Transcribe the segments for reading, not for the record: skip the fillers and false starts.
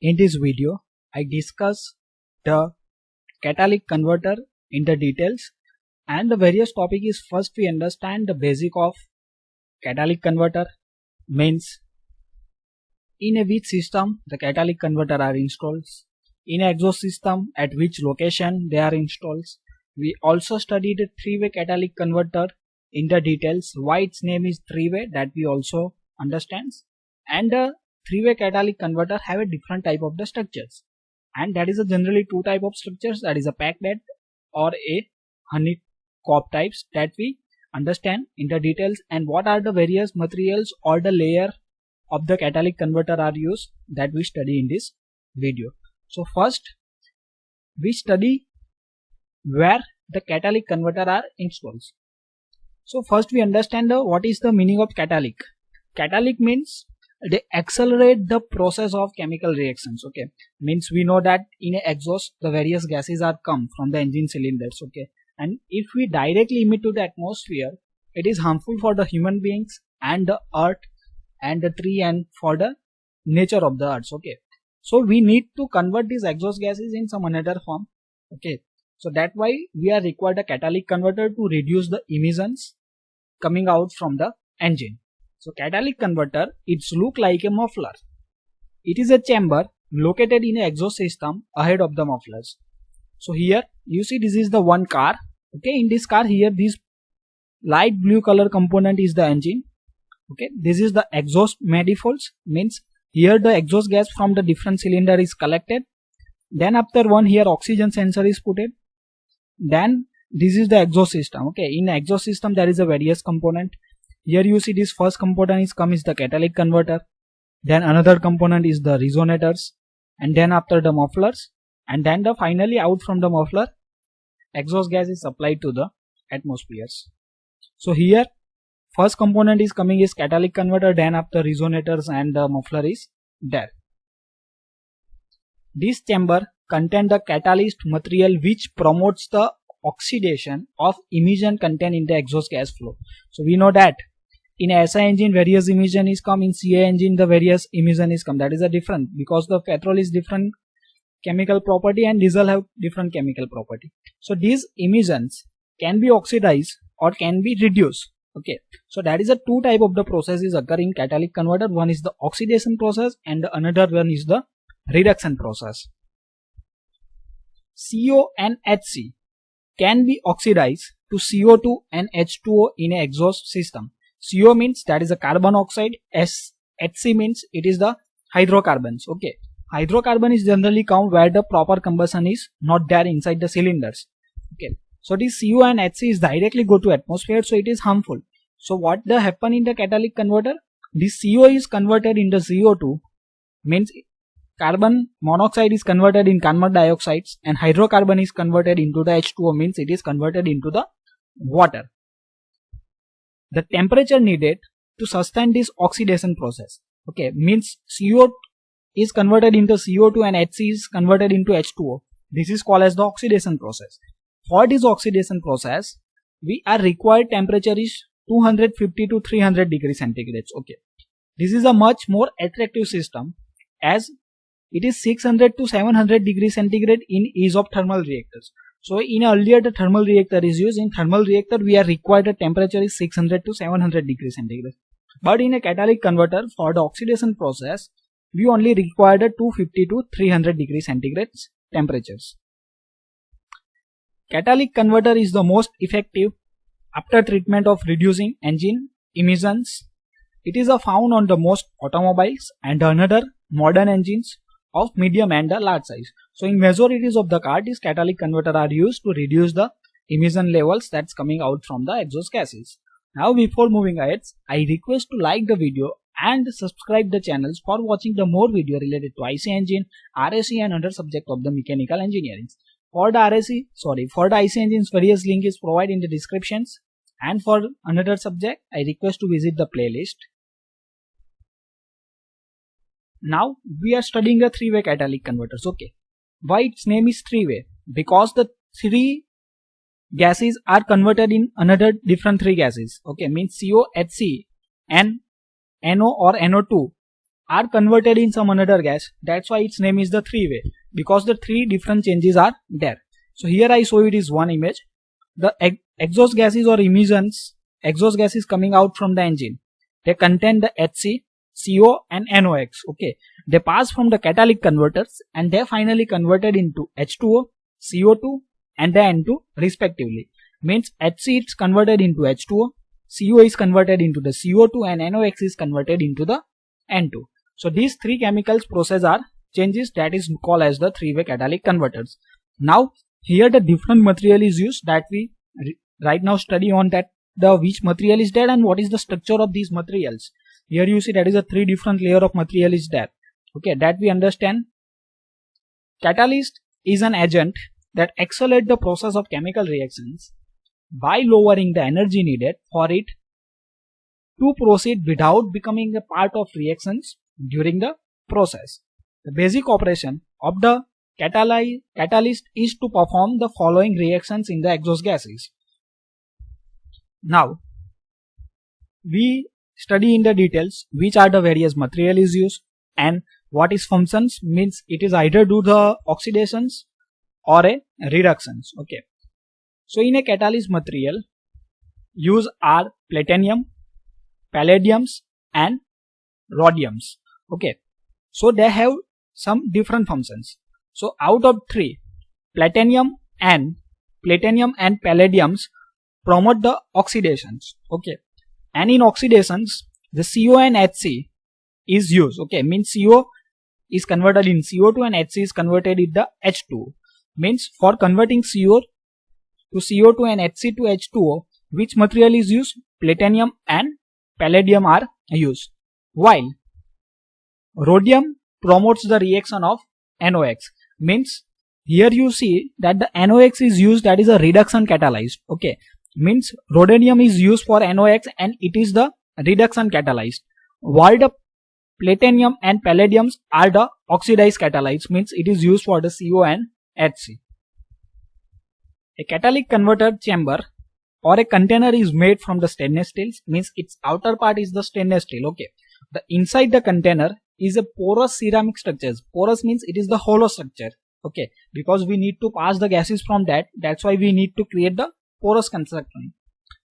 In this video, I discuss the catalytic converter in the details, and the various topic is first we understand the basic of catalytic converter, means in a which system the catalytic converter are installed, in a exhaust system at which location they are installed. We also studied a three-way catalytic converter in the details, why its name is three-way, that we also understand, and the three-way catalytic converter have a different type of the structures, and that is generally two type of structures, that is a packed or a honeycomb types, that we understand in the details, and what are the various materials or the layer of the catalytic converter are used, that we study in this video. So first we study where the catalytic converter are installed. So first we understand what is the meaning of catalytic. Catalytic means they accelerate the process of chemical reactions. Okay, means we know that in a exhaust the various gases are come from the engine cylinders. Okay, and if we directly emit to the atmosphere, it is harmful for the human beings and the earth and the tree and for the nature of the earth. Okay, so we need to convert these exhaust gases in some another form. Okay, so that's why we are required a catalytic converter to reduce the emissions coming out from the engine. So catalytic converter, it's look like a muffler. It is a chamber located in an exhaust system ahead of the mufflers. So here you see this is the one car. Okay, in this car here this light blue color component is the engine. Okay, this is the exhaust manifolds, means here the exhaust gas from the different cylinder is collected. Then after one here oxygen sensor is put in. Then this is the exhaust system. Okay, in exhaust system there is a various component. Here you see this first component is the catalytic converter, then another component is the resonators, and then after the mufflers, and then the finally out from the muffler exhaust gas is supplied to the atmospheres. So here first component is coming is catalytic converter, then after resonators and the muffler is there. This chamber contains the catalyst material which promotes the oxidation of emission content in the exhaust gas flow. So we know that in SI engine various emission is come, in CI engine the various emission is come. That is a different, because the petrol is different chemical property and diesel have different chemical property. So these emissions can be oxidized or can be reduced. Okay, so that is a two type of the processes occur in catalytic converter. One is the oxidation process and the another one is the reduction process. CO and HC can be oxidized to CO2 and H2O in an exhaust system. CO means that is a carbon oxide, HC means it is the hydrocarbons. Okay, hydrocarbon is generally come where the proper combustion is not there inside the cylinders. Okay, so this CO and HC is directly go to atmosphere, so it is harmful. So what the happen in the catalytic converter? This CO is converted into CO2, means carbon monoxide is converted in carbon dioxide, and hydrocarbon is converted into the H2O, means it is converted into the water. The temperature needed to sustain this oxidation process, okay, means CO is converted into CO2 and HC is converted into H2O. This is called as the oxidation process. For this oxidation process, we are required temperature is 250 to 300 degrees centigrade. Okay, this is a much more attractive system as it is 600 to 700 degrees centigrade in ease of thermal reactors. So in earlier the thermal reactor is used. In thermal reactor we are required the temperature is 600 to 700 degrees centigrade. But in a catalytic converter for the oxidation process we only required a 250 to 300 degrees centigrade temperatures. Catalytic converter is the most effective after treatment of reducing engine emissions. It is found on the most automobiles and another modern engines of medium and the large size. So in majorities of the car, these catalytic converter are used to reduce the emission levels that's coming out from the exhaust gases. Now before moving ahead, I request to like the video and subscribe the channels for watching the more video related to IC engine, RAC and other subject of the mechanical engineering. For the IC engines various link is provided in the descriptions, and for another subject I request to visit the playlist. Now we are studying the three-way catalytic converters. Okay, why its name is three-way? Because the three gases are converted in another different three gases. Okay, means CO, HC and NO or NO2 are converted in some another gas. That's why its name is the three-way, because the three different changes are there. So here I show you this one image. The exhaust gases or emissions, exhaust gases coming out from the engine, they contain the HC, CO and NOx. Okay, they pass from the catalytic converters and they finally converted into H2O, CO2 and the N2 respectively. Means HC is converted into H2O, CO is converted into the CO2 and NOx is converted into the N2. So these three chemicals process are changes that is called as the three-way catalytic converters. Now here the different material is used that we right now study on that the which material is there and what is the structure of these materials. Here you see that is a three different layer of material is there. Okay, that we understand. Catalyst is an agent that accelerates the process of chemical reactions by lowering the energy needed for it to proceed without becoming a part of reactions during the process. The basic operation of the catalyst is to perform the following reactions in the exhaust gases. Now, we study in the details which are the various material is used and what is functions, means it is either do the oxidations or a reductions. Okay. So in a catalyst material, use are platinum, palladiums and rhodiums. Okay. So they have some different functions. So out of three, platinum and palladiums promote the oxidations. Okay. And in oxidations, the CO and HC is used. Okay. Means CO is converted in CO2 and HC is converted in the H2. Means for converting CO to CO2 and HC to H2O, which material is used? Platinum and palladium are used. While rhodium promotes the reaction of NOx. Means here you see that the NOx is used, that is a reduction catalyst. Okay. Means rhodium is used for NOx and it is the reduction catalyst. While the platinum and palladiums are the oxidized catalysts, means it is used for the CO and HC. A catalytic converter chamber or a container is made from the stainless steel, means its outer part is the stainless steel. Okay. The inside the container is a porous ceramic structure. Porous means it is the hollow structure. Okay. Because we need to pass the gases from that. That's why we need to create the porous construction.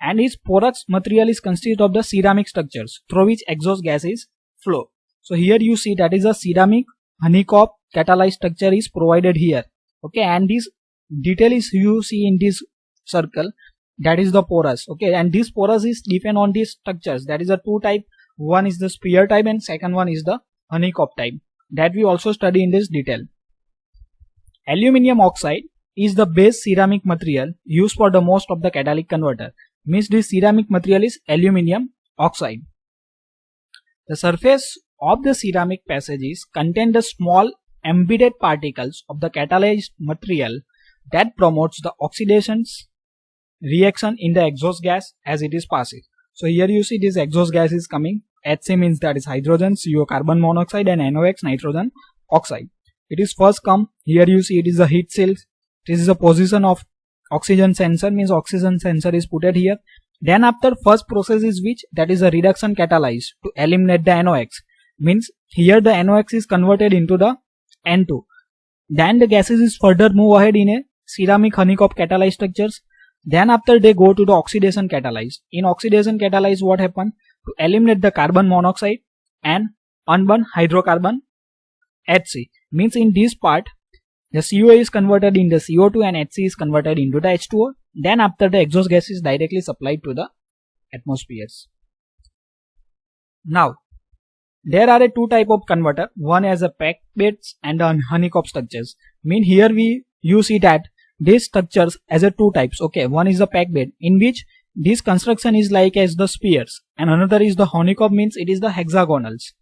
And its porous material is consisted of the ceramic structures through which exhaust gases flow. So here you see that is a ceramic honeycomb catalyzed structure is provided here. Okay. And this detail is you see in this circle, that is the porous. Okay. And this porous is depend on these structures. That is a two type. One is the sphere type and second one is the honeycomb type. That we also study in this detail. Aluminium oxide is the base ceramic material used for the most of the catalytic converter. Means this ceramic material is aluminium oxide. The surface of the ceramic passages contain the small embedded particles of the catalyzed material that promotes the oxidations reaction in the exhaust gas as it is passing. So here you see this exhaust gas is coming. HC means that is hydrogen, CO carbon monoxide and NOx nitrogen oxide. It is first come. Here you see it is a heat shield. This is a position of oxygen sensor, means oxygen sensor is put here. Then after first process is which, that is a reduction catalyst to eliminate the NOx. Means here the NOx is converted into the N2. Then the gases is further move ahead in a ceramic honeycomb catalyzed structures. Then after they go to the oxidation catalyst. In oxidation catalyst what happen? To eliminate the carbon monoxide and unburn hydrocarbon HC. Means in this part the CO is converted into CO2 and HC is converted into the H2O. Then after the exhaust gas is directly supplied to the atmospheres. Now there are two type of converter. One as a packed beds and a honeycomb structures. Mean here you see that these structures as a two types. Okay, one is the packed bed in which this construction is like as the spheres and another is the honeycomb, means it is the hexagonals.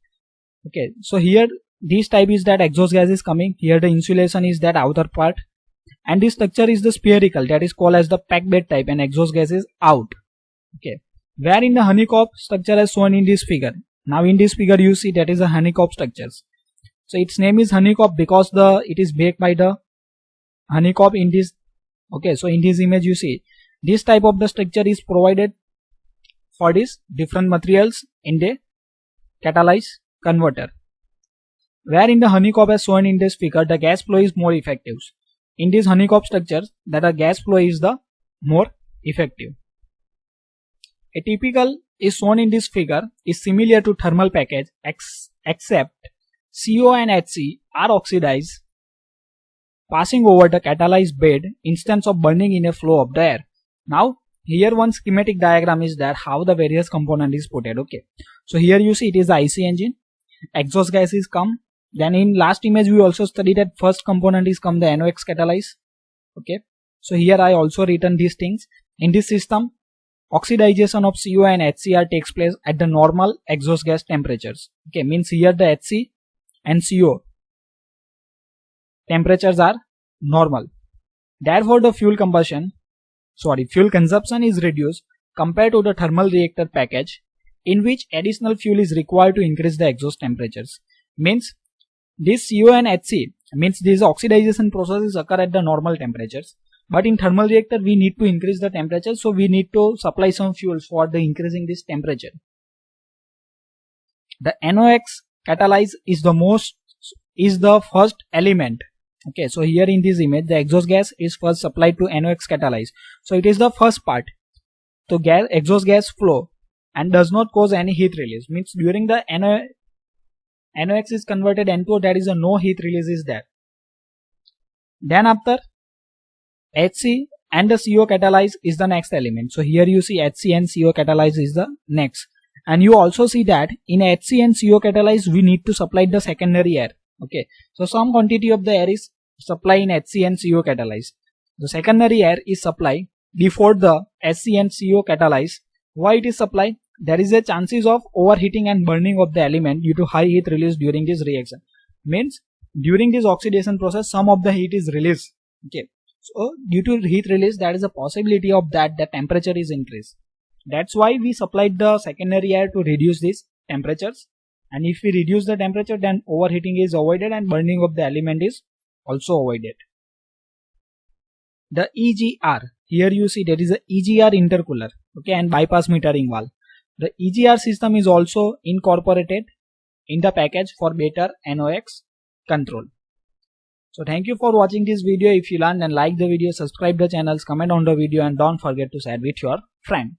Okay, so here this type is that exhaust gas is coming. Here the insulation is that outer part and this structure is the spherical, that is called as the packed bed type, and exhaust gas is out. Okay, where in the honeycomb structure as shown in this figure. Now in this figure you see that is a honeycomb structures. So its name is honeycomb because it is baked by the honeycomb in this. Okay, so in this image you see this type of the structure is provided for these different materials in the catalyzed converter. where in the honeycomb as shown in this figure, the gas flow is more effective. In this honeycomb structure, that the gas flow is the more effective. A typical is shown in this figure is similar to thermal package except CO and HC are oxidized passing over the catalyzed bed instead of burning in a flow of the air. Now here one schematic diagram is there how the various component is put it. Okay, so here you see it is the IC engine, exhaust gas is come. Then in last image we also studied that first component is come the NOx catalyze. Okay, so here I also written these things. In this system, oxidization of CO and HCl takes place at the normal exhaust gas temperatures. Okay, means here the HC and CO temperatures are normal. Therefore the fuel consumption is reduced compared to the thermal reactor package in which additional fuel is required to increase the exhaust temperatures. Means this CO and HC means these oxidization processes occur at the normal temperatures, but in thermal reactor we need to increase the temperature, so we need to supply some fuels for the increasing this temperature. The NOx catalyze is the first element. Okay, so here in this image the exhaust gas is first supplied to NOx catalyze, so it is the first part. So exhaust gas flow and does not cause any heat release, means during the NOx is converted N2, there is a no heat release is there. Then after HC and the CO catalyze is the next element. So here you see HC and CO catalyze is the next, and you also see that in HC and CO catalyze we need to supply the secondary air. Okay, so some quantity of the air is supplied in HC and CO catalyze. The secondary air is supplied before the SC and CO catalyze. Why it is supplied? There is a chances of overheating and burning of the element due to high heat release during this reaction. Means during this oxidation process some of the heat is released. Okay, so due to heat release there is a possibility of that the temperature is increased. That's why we supplied the secondary air to reduce these temperatures, and if we reduce the temperature then overheating is avoided and burning of the element is also avoided. The EGR, here you see there is a EGR intercooler, okay, and bypass metering valve. The EGR system is also incorporated in the package for better NOx control. So thank you for watching this video. If you learned and like the video, subscribe the channels, comment on the video, and don't forget to share with your friend.